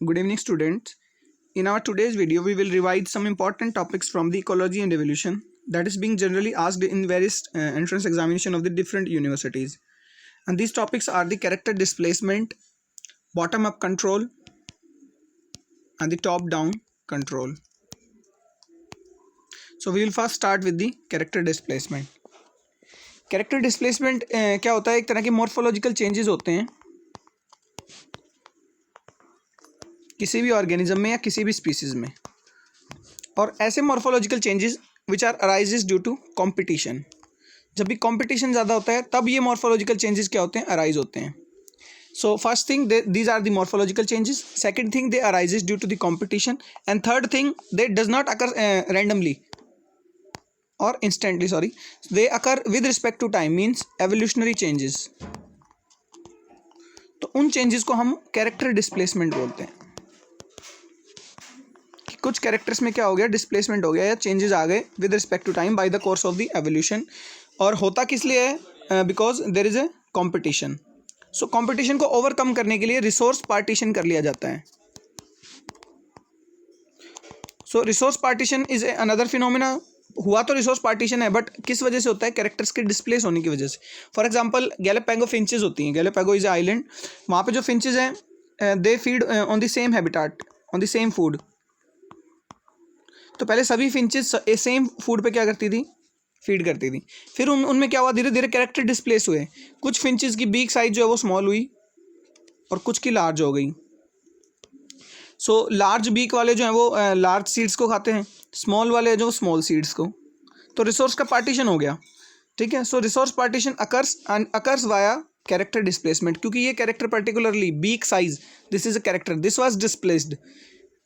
Good evening, students. In our today's video, we will revise some important topics from the ecology and evolution that is being generally asked in various entrance examination of the different universities. And these topics are the character displacement, bottom-up control, and the top-down control. So we will first start with the character displacement. Character displacement क्या होता है? एक तरह के morphological changes होते हैं किसी भी ऑर्गेनिज्म में या किसी भी स्पीसीज में, और ऐसे morphological changes which are arises due to competition. जब भी कंपटीशन ज़्यादा होता है तब ये मॉर्फोलॉजिकल चेंजेस क्या होते हैं? अराइज होते हैं. So first thing these are the morphological changes. Second thing they arises due to the competition. And third thing they does not occur randomly और instantly, sorry, they occur with respect to time, means evolutionary changes. तो उन changes को हम character displacement बोलते हैं. कुछ characters में क्या हो गया? डिस्प्लेसमेंट हो गया या चेंजेस आ गए with respect to time by the course of the evolution. और होता किस लिए है? Because there is a competition. So competition को ओवरकम करने के लिए रिसोर्स पार्टीशन कर लिया जाता है. So resource partition is another phenomena. हुआ तो रिसोर्स पार्टीशन है, बट किस वजह से होता है? कैरेक्टर्स के डिस्प्लेस होने की वजह से. फॉर एग्जांपल गैलापागो फिंचेस होती हैं. गैलापागो इज आइलैंड. वहाँ पे जो फिंचेस हैं they feed on the same habitat, on the same food. तो पहले सभी फिंचेस सेम फूड पे क्या करती थी? फीड करती थी. फिर उनमें क्या हुआ? धीरे धीरे कैरेक्टर डिस्प्लेस हुए. कुछ फिंचेस की बीक साइज जो है वो स्मॉल हुई और कुछ की लार्ज हो गई. सो लार्ज बीक वाले जो हैं वो लार्ज सीड्स को खाते हैं, स्मॉल वाले जो स्मॉल सीड्स को. तो रिसोर्स का पार्टीशन हो गया. ठीक है. So resource partition occurs via character displacement, क्योंकि ये character particularly beak size, this is a character, this was displaced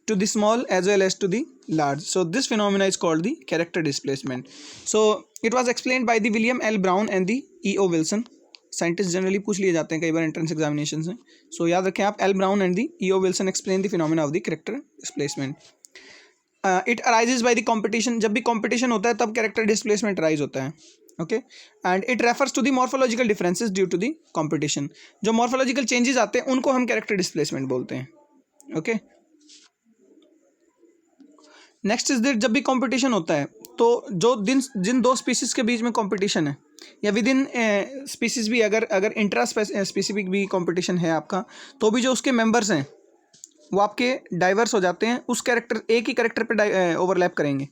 to the small as well as to the large. So this phenomena is called the character displacement. So it was explained by the William L. Brown and the E.O. Wilson. Scientist generally पूछ लिए जाते हैं कई बार entrance examination में. सो याद रखें आप, L brown and the E.O. Wilson explain the phenomena of the character displacement. It arises by the competition. जब भी कंपटीशन होता है तब कैरेक्टर डिस्प्लेसमेंट अराइज होता है. Okay. And it refers to the morphological differences due to the competition. जो morphological changes आते हैं उनको हम कैरेक्टर डिस्प्लेसमेंट बोलते हैं. ओके. नेक्स्ट इज दैट जब भी कंपटीशन होता है तो जो जिन दो स्पीसीज के बीच में कंपटीशन है या विद इन स्पीसीज भी, अगर इंट्रा स्पेसिफिक भी कंपटीशन है आपका, तो भी जो उसके मेंबर्स हैं वो आपके डाइवर्स हो जाते हैं. उस कैरेक्टर, एक ही कैरेक्टर पे ओवरलैप करेंगे.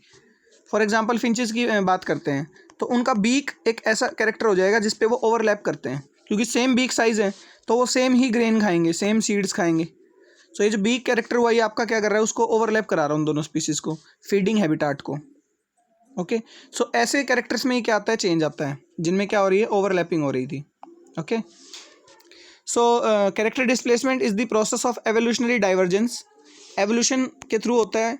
फॉर एग्जांपल फिंचेस की बात करते हैं तो उनका बीक एक ऐसा कैरेक्टर हो जाएगा जिस पे वो ओवरलैप करते हैं, क्योंकि सेम बीक साइज है तो वो सेम ही ग्रेन खाएंगे, सेम सीड्स खाएंगे. सो ये जो बीक कैरेक्टर हुआ ये आपका क्या कर रहा है? उसको ओवरलैप करा रहा हूँ दोनों स्पीसीज को, फीडिंग हैबिटाट को. ओके. सो ऐसे कैरेक्टर्स में ही क्या आता है? चेंज आता है, जिनमें क्या हो रही है? ओवरलैपिंग हो रही थी. Okay. So character displacement is the process of evolutionary divergence. Evolution के थ्रू होता है,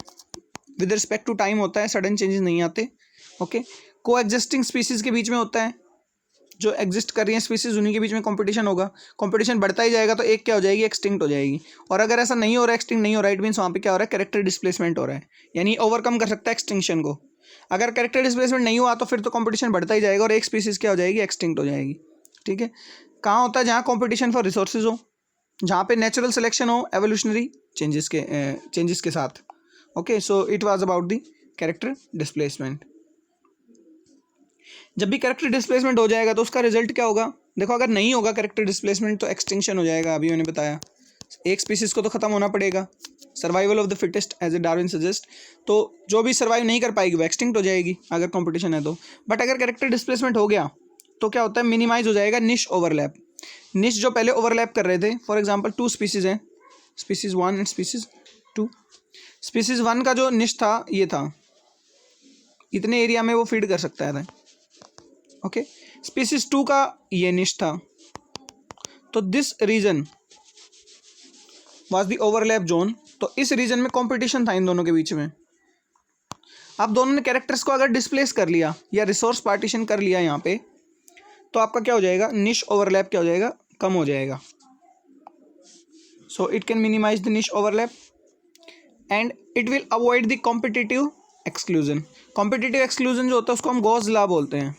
विद रिस्पेक्ट टू टाइम होता है, सडन चेंजेस नहीं आते. ओके. को एग्जिस्टिंग स्पीसीज के बीच में होता है, जो एग्जिस्ट कर रही हैं स्पीसीज उन्हीं के बीच में कंपटीशन होगा. कंपटीशन बढ़ता ही जाएगा तो एक क्या हो जाएगी? एक्सटिंक्ट हो जाएगी. और अगर ऐसा नहीं हो रहा है, एक्सटिंक्ट नहीं हो रहा है, इट मीन्स वहाँ पे क्या हो रहा है? कैरेक्टर डिस्प्लेसमेंट हो रहा है, यानी ओवरकम कर सकता है एक्सटिंक्शन को. अगर कैरेक्टर डिस्प्लेसमेंट नहीं हुआ तो फिर तो कंपटीशन बढ़ता ही जाएगा और एक स्पीसीज क्या हो जाएगी? एक्सटिंक्ट हो जाएगी. ठीक है. कहाँ होता है? जहाँ कॉम्पिटिशन फॉर रिसोर्सेज हो, जहाँ पे नेचुरल सिलेक्शन हो एवोल्यूशनरी चेंजेस के साथ. Okay. So it was about the character displacement. जब भी कैरेक्टर डिस्प्लेसमेंट हो जाएगा तो उसका रिजल्ट क्या होगा? देखो, अगर नहीं होगा कैरेक्टर डिस्प्लेसमेंट तो एक्सटिंक्शन हो जाएगा. अभी मैंने बताया एक स्पीसीज को तो ख़त्म होना पड़ेगा. Survival of the fittest as a Darwin suggest. तो जो भी सर्वाइव नहीं कर पाएगी वो एक्सटिंक्ट हो जाएगी अगर कंपटीशन है तो. बट अगर कैरेक्टर डिस्प्लेसमेंट हो गया तो क्या होता है? मिनिमाइज हो जाएगा निश ओवरलैप. निश जो पहले ओवरलैप कर रहे थे, फॉर एग्जाम्पल 2 स्पीसीज हैं, स्पीसीज 1 एंड स्पीसीज 2. स्पीसीज 1 का जो निश था ये था, इतने एरिया में वो फीड कर सकता है. ओके. स्पीसीज 2 का ये निश था, तो this region was the overlap zone. तो इस रीजन में कंपटीशन था इन दोनों के बीच में. आप दोनों ने कैरेक्टर्स को अगर डिस्प्लेस कर लिया या रिसोर्स पार्टीशन कर लिया यहाँ पे, तो आपका क्या हो जाएगा? निश ओवरलैप क्या हो जाएगा? कम हो जाएगा. So it can minimize the niche overlap and it will avoid the competitive exclusion. Competitive exclusion जो होता है उसको हम गॉस लॉ बोलते हैं.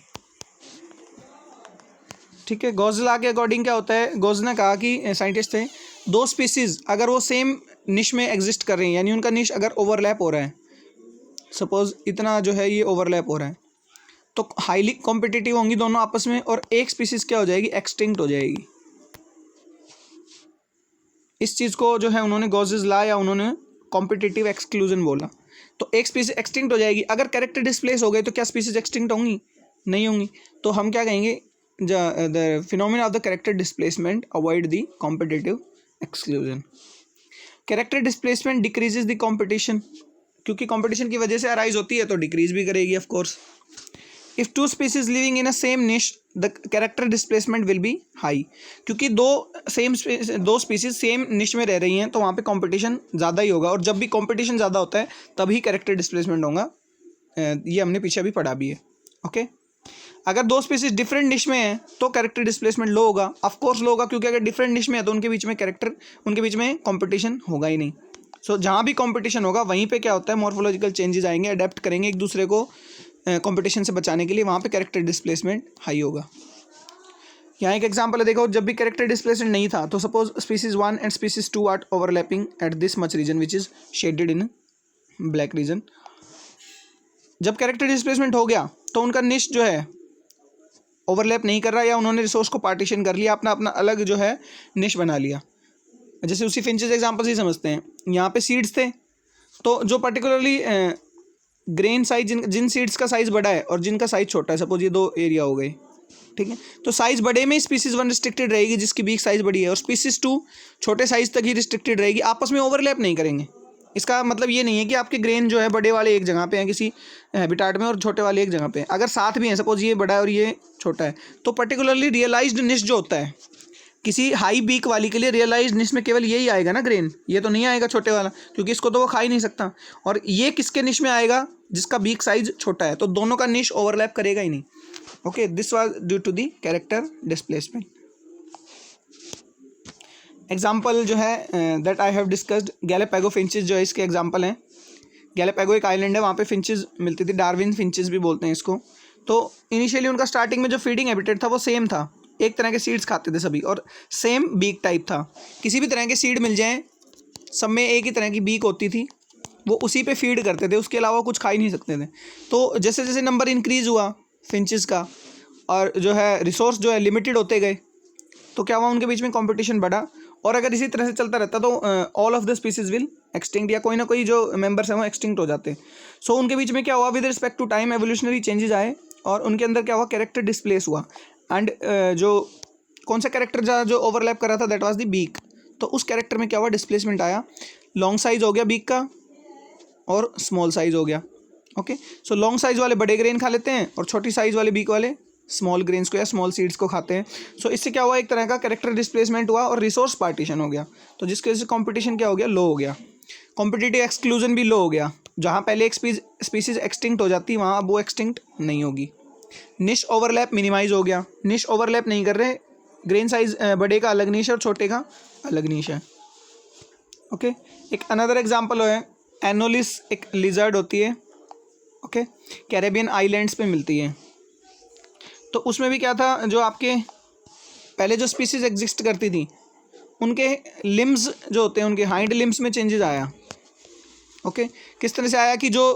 ठीक है. गॉस लॉ के अकॉर्डिंग क्या होता है? गॉस ने कहा कि साइंटिस्ट थे, दो स्पीसीज अगर वो सेम निश में एग्जिस्ट कर रहे हैं, यानी उनका निश अगर ओवरलैप हो रहा है, सपोज इतना जो है ये ओवरलैप हो रहा है, तो हाईली कॉम्पिटिटिव होंगी दोनों आपस में, और एक स्पीसीज क्या हो जाएगी, एक्सटिंक्ट हो जाएगी। इस चीज़ को जो है उन्होंने गॉसेस लॉ या उन्होंने कॉम्पिटिटिव एक्सक्लूजन बोला। तो एक स्पीसीज एक्सटिंक्ट हो जाएगी। अगर कैरेक्टर डिस्प्लेस हो गए तो क्या स्पीसीज एक्सटिंक्ट होंगी? नहीं होंगी। तो हम क्या कहेंगे, the phenomena of the character displacement avoid the competitive exclusion. Character displacement decreases the competition, क्योंकि कंपटीशन की वजह से अराइज होती है तो डिक्रीज भी करेगी of course. If two species living in a same niche the character displacement will be high, क्योंकि दो स्पीसीज सेम निश में रह रही हैं तो वहाँ पे कंपटीशन ज़्यादा ही होगा, और जब भी कंपटीशन ज़्यादा होता है तभी कैरेक्टर डिस्प्लेसमेंट होगा। ये हमने पीछे भी पढ़ा भी है। ओके, अगर दो स्पीसीज डिफरेंट निश में हैं तो कैरेक्टर डिस्प्लेसमेंट लो होगा, ऑफ कोर्स लो होगा, क्योंकि अगर डिफरेंट निश में है तो उनके बीच में कंपटीशन होगा ही नहीं। सो जहाँ भी कंपटीशन होगा वहीं पे क्या होता है, मॉर्फोलॉजिकल चेंजेस आएंगे, अडेप्ट करेंगे एक दूसरे को कंपटीशन से बचाने के लिए, वहाँ पे कैरेक्टर डिस्प्लेसमेंट हाई होगा। यहाँ एक एग्जांपल है, देखो, जब भी कैरेक्टर डिस्प्लेसमेंट नहीं था तो suppose species 1 and species 2 are overlapping at this much region which is shaded in black region. जब कैरेक्टर डिस्प्लेसमेंट हो गया तो उनका निश जो है ओवरलैप नहीं कर रहा, या उन्होंने रिसोर्स को पार्टीशन कर लिया, अपना अपना अलग जो है निश बना लिया। जैसे उसी फिंचेस एग्जांपल से ही समझते हैं, यहाँ पे सीड्स थे तो जो पर्टिकुलरली ग्रेन साइज जिन सीड्स का साइज़ बड़ा है और जिनका साइज़ छोटा है, सपोज ये दो एरिया हो गए, ठीक है, तो साइज़ बड़े में स्पीसीज 1 रिस्ट्रिक्टेड रहेगी जिसकी बीक साइज़ बड़ी है, और स्पीसीज 2 छोटे साइज़ तक ही रिस्ट्रिक्टेड रहेगी, आपस में ओवरलैप नहीं करेंगे। इसका मतलब ये नहीं है कि आपके ग्रेन जो है बड़े वाले एक जगह पे हैं किसी हैबिटाट में और छोटे वाले एक जगह पे हैं। अगर साथ भी हैं, सपोज ये बड़ा है और ये छोटा है, तो पर्टिकुलरली रियलाइज्ड निश जो होता है किसी हाई बीक वाली के लिए, रियलाइज्ड निश में केवल यही आएगा ना ग्रेन, ये तो नहीं आएगा छोटे वाला, क्योंकि इसको तो वो खा ही नहीं सकता। और ये किसके निश में आएगा, जिसका बीक साइज छोटा है, तो दोनों का निश ओवरलैप करेगा ही नहीं। Okay, this was due to the character displacement. Example जो है that I have discussed, Galapagos finches जो है इसके एग्जाम्पल हैं। गैलापागो एक आइलैंड है, वहाँ पे फिंचेस मिलती थी, डार्विन फिंचेस भी बोलते हैं इसको। तो इनिशियली उनका स्टार्टिंग में जो फीडिंग हैबिटेट था वो सेम था, एक तरह के सीड्स खाते थे सभी, और सेम बीक टाइप था। किसी भी तरह के सीड मिल जाएं, सब में एक ही तरह की बीक होती थी, वो उसी पे फीड करते थे, उसके अलावा कुछ खा ही नहीं सकते थे। तो जैसे जैसे नंबर इंक्रीज़ हुआ फिंचेस का, और जो है रिसोर्स जो है लिमिटेड होते गए, तो क्या हुआ, उनके बीच में कंपटीशन बढ़ा। और अगर इसी तरह से चलता रहता तो all of the species will extinct, या कोई ना कोई जो मेंबर्स हैं वो एक्सटिंक्ट हो जाते। सो उनके बीच में क्या हुआ, with respect to time evolutionary changes आए, और उनके अंदर क्या हुआ, कैरेक्टर डिस्प्लेस हुआ। एंड जो कौन सा कैरेक्टर जो ओवरलैप कर रहा था, दैट वाज द बीक। तो उस कैरेक्टर में क्या हुआ, डिस्प्लेसमेंट आया, लॉन्ग साइज हो गया बीक का और स्मॉल साइज हो गया। ओके, सो लॉन्ग साइज वाले बड़े ग्रेन खा लेते हैं और छोटी साइज वाले बीक वाले स्मॉल ग्रेन्स को या स्मॉल सीड्स को खाते हैं। सो इससे क्या हुआ, एक तरह का कैरेक्टर डिस्प्लेसमेंट हुआ और रिसोर्स पार्टीशन हो गया, तो जिसकी वजह से कॉम्पिटिशन क्या हो गया, लो हो गया। कॉम्पिटिटिव एक्सक्लूजन भी लो हो गया, जहाँ पहले एक स्पीसीज एक्सटिंक्ट हो जाती वहाँ अब वो एक्सटिंक्ट नहीं होगी। निश ओवरलैप मिनिमाइज हो गया, निश ओवरलैप नहीं कर रहे, ग्रेन साइज बड़े का अलग निश है और छोटे का अलग निश है। ओके, एक अनदर एग्जांपल है एनोलिस, एक लिजर्ड होती है, ओके, कैरेबियन आइलैंड्स पे मिलती है। तो उसमें भी क्या था, जो आपके पहले जो स्पीसीज एग्जिस्ट करती थी उनके लिम्स जो होते हैं, उनके हाइंड लिम्स में चेंजेस आया। ओके, किस तरह से आया कि जो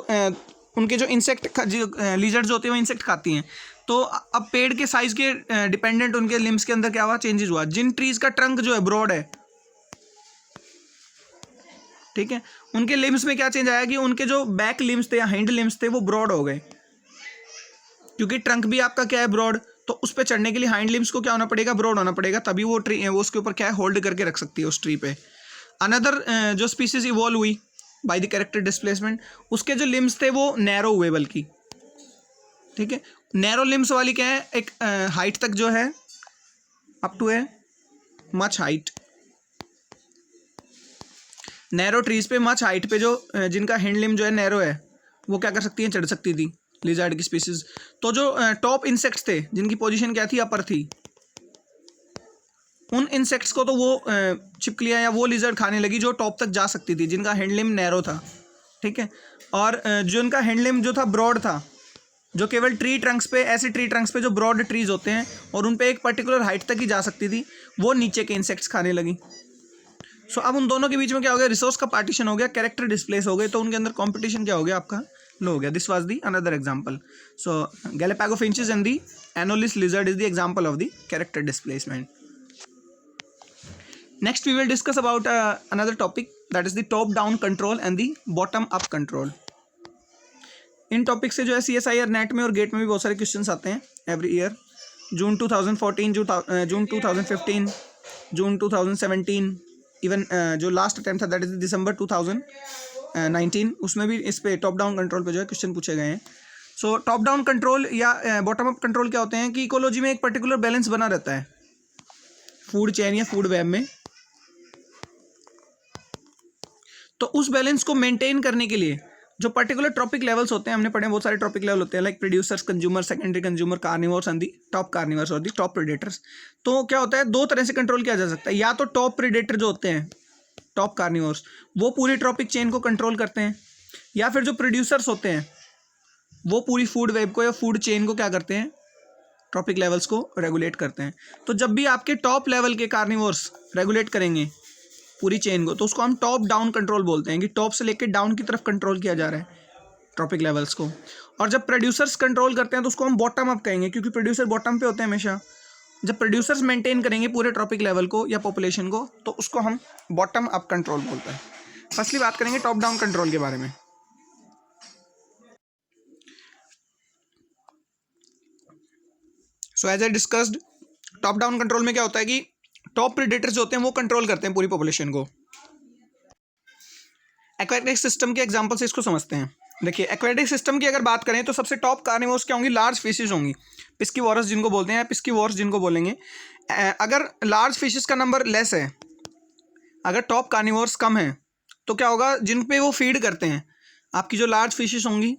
उनके जो इंसेक्ट लिजर्ड्स होते हैं वो इंसेक्ट खाती हैं, तो अब पेड़ के साइज़ के डिपेंडेंट उनके लिम्स के अंदर क्या हुआ, चेंजेस हुआ। जिन ट्रीज़ का ट्रंक जो है ब्रॉड है, ठीक है, उनके लिम्स में क्या चेंज आया कि उनके जो बैक लिम्स थे या हैंड लिम्स थे वो ब्रॉड हो गए, क्योंकि ट्रंक भी आपका क्या है, ब्रॉड, तो उस पर चढ़ने के लिए हाइंड लिम्स को क्या होना पड़ेगा, ब्रॉड होना पड़ेगा, तभी वो ट्री वो उसके ऊपर क्या है, होल्ड करके रख सकती है उस ट्री पे। अनदर जो स्पीसीज इवॉल्व हुई बाय द कैरेक्टर डिस्प्लेसमेंट, उसके जो लिम्स थे वो नैरो हुए, बल्कि, ठीक है, नैरो लिम्स वाली क्या है, एक हाइट तक जो है, up to a much height, narrow trees पे मच हाइट पे जो जिनका हैंड लिम जो है नैरो है, वो क्या कर सकती है, चढ़ सकती थी, लिजर्ड की स्पीसीज। तो जो टॉप इंसेक्ट्स थे जिनकी पोजीशन क्या थी, अपर थी, उन इंसेक्ट्स को तो वो छिपकलियाँ या वो लिजर्ड खाने लगी जो टॉप तक जा सकती थी, जिनका हैंड लिम नैरो था, ठीक है, और जो उनका हैंड लिम जो था ब्रॉड था, जो केवल ट्री ट्रंक्स पे, ऐसे ट्री ट्रंक्स पे जो ब्रॉड ट्रीज होते हैं और उन पे एक पर्टिकुलर हाइट तक ही जा सकती थी, वो नीचे के इंसेक्ट्स खाने लगी। सो अब उन दोनों के बीच में क्या हो गया, रिसोर्स का पार्टीशन हो गया, कैरेक्टर डिस्प्लेस हो गए, तो उनके अंदर कंपटीशन क्या हो गया आपका, लो हो गया. This was the another example. So Galapagos finches and the Anolis lizard is the example of the character displacement. Next we will discuss about another topic, that is the top down control and the bottom up control. In topic से जो है CSIR net में और gate में भी बहुत सारे questions आते हैं एवरी ईयर. जून 2014, जून 2015, जून 2017, इवन जो लास्ट अटेम्प्ट था दैट इज दिसंबर 2019, उसमें भी इस पे टॉप डाउन कंट्रोल पे जो है क्वेश्चन पूछे गए हैं. सो टॉप डाउन कंट्रोल या बॉटम अप कंट्रोल क्या होते हैं कि इकोलॉजी में एक पर्टिकुलर बैलेंस बना रहता है फूड चेन या फूड वेब में. तो उस बैलेंस को मेंटेन करने के लिए जो पर्टिकुलर ट्रॉपिक लेवल्स होते हैं, हमने पढ़े बहुत सारे ट्रॉपिक लेवल होते हैं, like producers, consumer, secondary consumer, carnivores and the top carnivores और दी टॉप प्रेडेटर्स. तो क्या होता है, दो तरह से कंट्रोल किया जा सकता है. या तो टॉप प्रेडेटर जो होते हैं, टॉप कार्निवोर्स, वो पूरी ट्रॉपिक चेन को कंट्रोल करते हैं, या फिर जो प्रोड्यूसर्स होते हैं वो पूरी फूड वेब को या फूड चेन को क्या करते हैं, ट्रॉपिक लेवल्स को रेगुलेट करते हैं. तो जब भी आपके टॉप लेवल के कार्निवोर्स रेगुलेट करेंगे पूरी चेन को, तो उसको हम टॉप डाउन कंट्रोल बोलते हैं कि टॉप से लेकर डाउन की तरफ कंट्रोल किया जा रहा है ट्रॉपिक लेवल्स को. और जब प्रोड्यूसर्स कंट्रोल करते हैं तो उसको हम बॉटम अप कहेंगे, क्योंकि प्रोड्यूसर बॉटम पे होते हैं हमेशा. जब प्रोड्यूसर्स मेंटेन करेंगे पूरे ट्रॉपिक लेवल को या पॉपुलेशन को, तो उसको हम बॉटम अप कंट्रोल बोलते हैं. फर्स्टली बात करेंगे टॉप डाउन कंट्रोल के बारे में. So as I discussed, top down control में क्या होता है कि टॉप प्रेडेटर्स होते हैं वो कंट्रोल करते हैं पूरी पॉपुलेशन को. एक्वेटिक सिस्टम के एग्जांपल से इसको समझते हैं. देखिए, एक्वेटिक सिस्टम की अगर बात करें तो सबसे टॉप कार्निवोर्स क्या होंगी, लार्ज फिशेज होंगी, पिस्कीवोरस जिनको बोलते हैं, पिस्कीवोर्स जिनको बोलेंगे. अगर लार्ज फिशेज का नंबर लेस है, अगर टॉप कार्निवोर्स कम है, तो क्या होगा, जिन पे वो फीड करते हैं, आपकी जो लार्ज फिशेज होंगी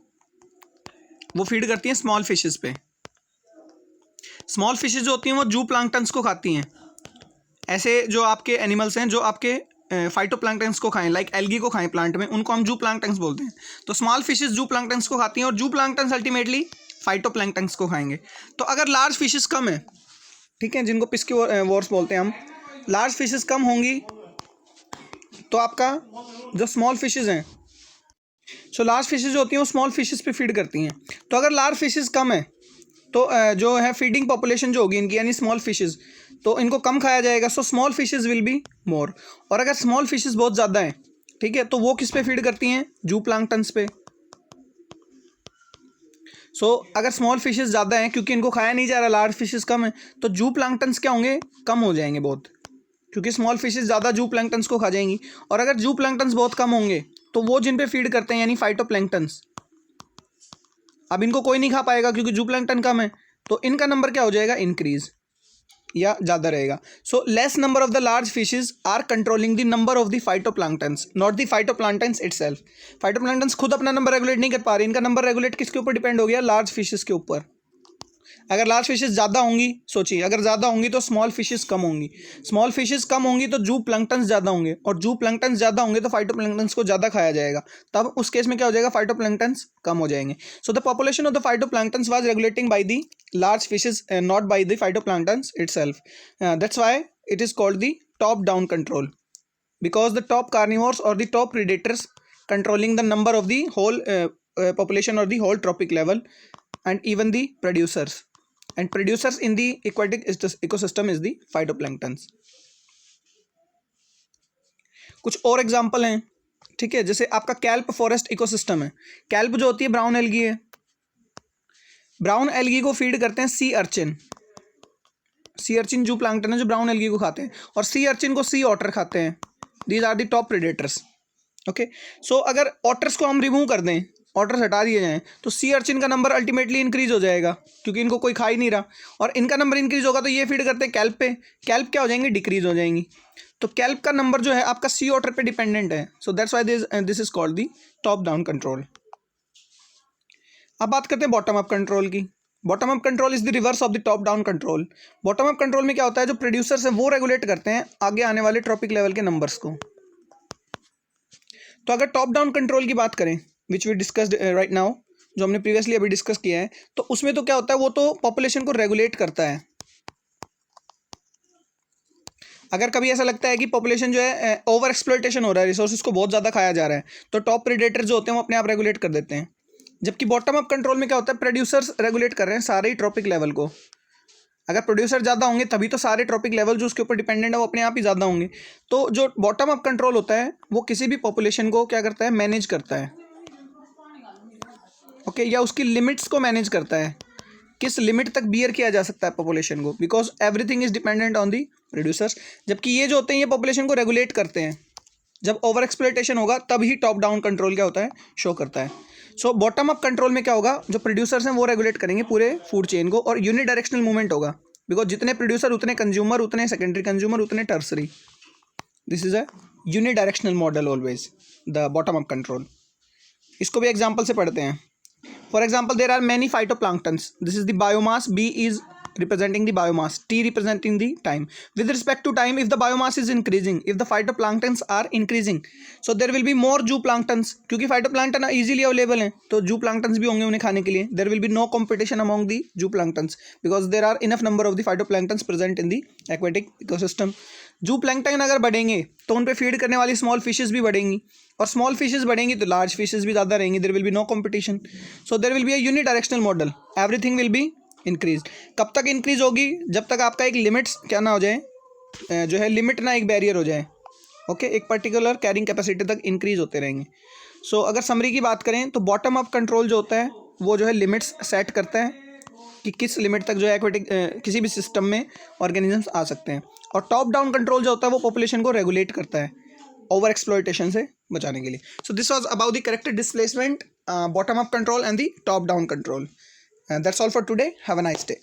वो फीड करती हैं स्मॉल फिशेज पे. स्मॉल फिशेज जो होती हैं वो जू प्लांक्टन्स को खाती हैं. ऐसे जो आपके एनिमल्स हैं जो आपके फाइटोप्लैंक्टन्स को खाएं, लाइक एल्गी को खाएं प्लांट में, उनको हम जू प्लांक्टन्स बोलते हैं. तो स्मॉल फिशेस जू प्लांक्टन्स को खाती हैं और जू प्लांक्टन्स अल्टीमेटली फाइटोप्लैंक्टन्स को खाएंगे. तो अगर लार्ज फिशेस कम है, ठीक है, जिनको पिस्कीवोर्स बोलते हैं हम, लार्ज फिशेस कम होंगी तो आपका जो स्मॉल फिशेस हैं, सो लार्ज फिशेस जो होती हैं वो स्मॉल फिशेस पे फीड करती हैं. तो अगर लार्ज फिशेस कम है तो जो है फीडिंग पॉपुलेशन जो होगी इनकी, यानी स्मॉल फिशेस, तो इनको कम खाया जाएगा. So small fishes will be more. और अगर स्मॉल फिशेस बहुत ज़्यादा हैं, ठीक है, तो वो किस पे फीड करती हैं, जू प्लांक्टन्स पे. सो अगर स्मॉल फिशेस ज़्यादा हैं, क्योंकि इनको खाया नहीं जा रहा, लार्ज फिशेस कम है, तो जू प्लांक्टन्स क्या होंगे, कम हो जाएंगे बहुत, क्योंकि स्मॉल फिशेस ज़्यादा जू प्लांक्टन्स को खा जाएंगी. और अगर जू प्लांक्टन्स बहुत कम होंगे तो वो जिन पे फीड करते हैं यानी फाइटोप्लैंक्टन्स, अब इनको कोई नहीं खा पाएगा क्योंकि जू प्लैंक्टन कम है, तो इनका नंबर क्या हो जाएगा, इंक्रीज या ज़्यादा रहेगा. So less number of the large fishes are controlling the number of the phytoplanktons, not the phytoplanktons itself. Phytoplanktons खुद अपना नंबर रेगुलेट नहीं कर पा रहे, इनका नंबर रेगुलेट किसके ऊपर डिपेंड हो गया, लार्ज फिशेज के ऊपर. अगर लार्ज फिशेस ज़्यादा होंगी, सोचिए, अगर ज़्यादा होंगी तो स्मॉल फिशेस कम होंगी, स्मॉल फिशेस कम होंगी तो जू प्लैंक्टन्स ज़्यादा होंगे, और जू प्लैंक्टन्स ज़्यादा होंगे तो फाइटोप्लैंक्टन्स को ज़्यादा खाया जाएगा. तब उस केस में क्या हो जाएगा, फाइटोप्लैंक्टन्स कम हो जाएंगे. So the population of the phytoplanktons was regulating by the large fishes, not by the phytoplanktons itself. That's why it is called the top down control, because the top carnivores or the top predators controlling the number of the whole population or the whole trophic level, and even the producers, and producers in the aquatic ecosystem is the phytoplanktons. कुछ और example हैं, ठीक है, जैसे आपका kelp forest ecosystem है. Kelp जो होती है ब्राउन एल्गी है, ब्राउन एल्गी को फीड करते हैं सी अर्चिन. सी अर्चिन जू प्लैंक्टन है जो ब्राउन एल्गी को खाते हैं, और सी अर्चिन को सी ऑटर खाते हैं. These are the top predators. Okay, so अगर ऑटर्स को हम रिमूव कर दें, ऑटर्स हटा दिए जाएं, तो सी अर्चिन का नंबर अल्टीमेटली इंक्रीज हो जाएगा, क्योंकि इनको कोई खा ही नहीं रहा, और इनका नंबर इंक्रीज होगा तो ये फीड करते हैं कैल्प पे. कैल्प क्या हो जाएंगी, डिक्रीज हो जाएंगी. तो कैल्प का नंबर जो है आपका सी ऑटर पे डिपेंडेंट है. So that's why this is called the top down control. अब बात करते हैं बॉटम अप कंट्रोल की. Bottom up control is the reverse of the top down control. Bottom up control में क्या होता है, जो प्रोड्यूसर्स हैं वो रेगुलेट करते हैं आगे आने वाले ट्रॉपिक लेवल के नंबर्स को. तो अगर टॉप डाउन कंट्रोल की बात करें, which we discussed right now, जो हमने प्रीवियसली अभी डिस्कस किया है, तो उसमें तो क्या होता है, वो तो पॉपुलेशन को रेगुलेट करता है. अगर कभी ऐसा लगता है कि पॉपुलेशन जो है ओवर एक्सप्लॉइटेशन हो रहा है, रिसोर्सेज को बहुत ज़्यादा खाया जा रहा है, तो टॉप प्रेडेटर जो होते हैं वो अपने आप रेगुलेट कर देते हैं। जबकि बॉटम अप कंट्रोल में क्या होता है, प्रोड्यूसर्स रेगुलेट कर रहे हैं सारे ही ट्रॉपिक लेवल को। अगर प्रोड्यूसर ज़्यादा होंगे तभी तो सारे ट्रॉपिक लेवल जो उसके ऊपर डिपेंडेंट है वो अपने आप ही ज़्यादा होंगे। तो जो बॉटम अप कंट्रोल होता है वो किसी भी पॉपुलेशन को क्या करता है, मैनेज करता है, ओके, या उसकी लिमिट्स को मैनेज करता है, किस लिमिट तक बियर किया जा सकता है पॉपुलेशन को, because everything is dependent on the producers. जबकि ये जो होते हैं ये पॉपुलेशन को रेगुलेट करते हैं। जब ओवर एक्सप्लॉइटेशन होगा तभी टॉप डाउन कंट्रोल क्या होता है, शो करता है। सो बॉटम अप कंट्रोल में क्या होगा, जो प्रोड्यूसर्स हैं वो रेगुलेट करेंगे पूरे फूड चेन को, और यूनिडायरेक्शनल मूवमेंट होगा, बिकॉज जितने प्रोड्यूसर उतने कंज्यूमर, उतने सेकेंडरी कंज्यूमर, उतने tertiary. This is a unidirectional model always, the bottom up control. इसको भी एग्जाम्पल से पढ़ते हैं। For example, there are many phytoplanktons. This is the biomass. B is representing the biomass. T representing the time. With respect to time, if the biomass is increasing, if the phytoplanktons are increasing, so there will be more zooplanktons. क्योंकि phytoplankton easily available हैं, तो zooplanktons भी होंगे उन्हें खाने के लिए. There will be no competition among the zooplanktons because there are enough number of the phytoplanktons present in the aquatic ecosystem. जू प्लैंकटन अगर बढ़ेंगे तो उन पे फीड करने वाली स्मॉल फिशेस भी बढ़ेंगी, और स्मॉल फिशेस बढ़ेंगी तो लार्ज फिशेस भी ज़्यादा रहेंगी। There will be no competition, so there will be a unidirectional model, everything will be increase. कब तक इंक्रीज होगी, जब तक आपका एक लिमिट्स क्या ना हो जाए, जो है लिमिट ना एक बैरियर हो जाए, ओके, एक पर्टिकुलर कैरिंग कैपेसिटी तक इंक्रीज होते रहेंगे। सो अगर समरी की बात करें तो बॉटम अप कंट्रोल जो होता है वो जो है लिमिट्स सेट करता है कि किस लिमिट तक जो है एक्वेटिक किसी भी सिस्टम में ऑर्गेनिजम्स आ सकते हैं, और टॉप डाउन कंट्रोल जो होता है वो पॉपुलेशन को रेगुलेट करता है ओवर एक्सप्लॉइटेशन से बचाने के लिए। So this was about the correct displacement, bottom up control and the top down control. That's all for today, have a nice day.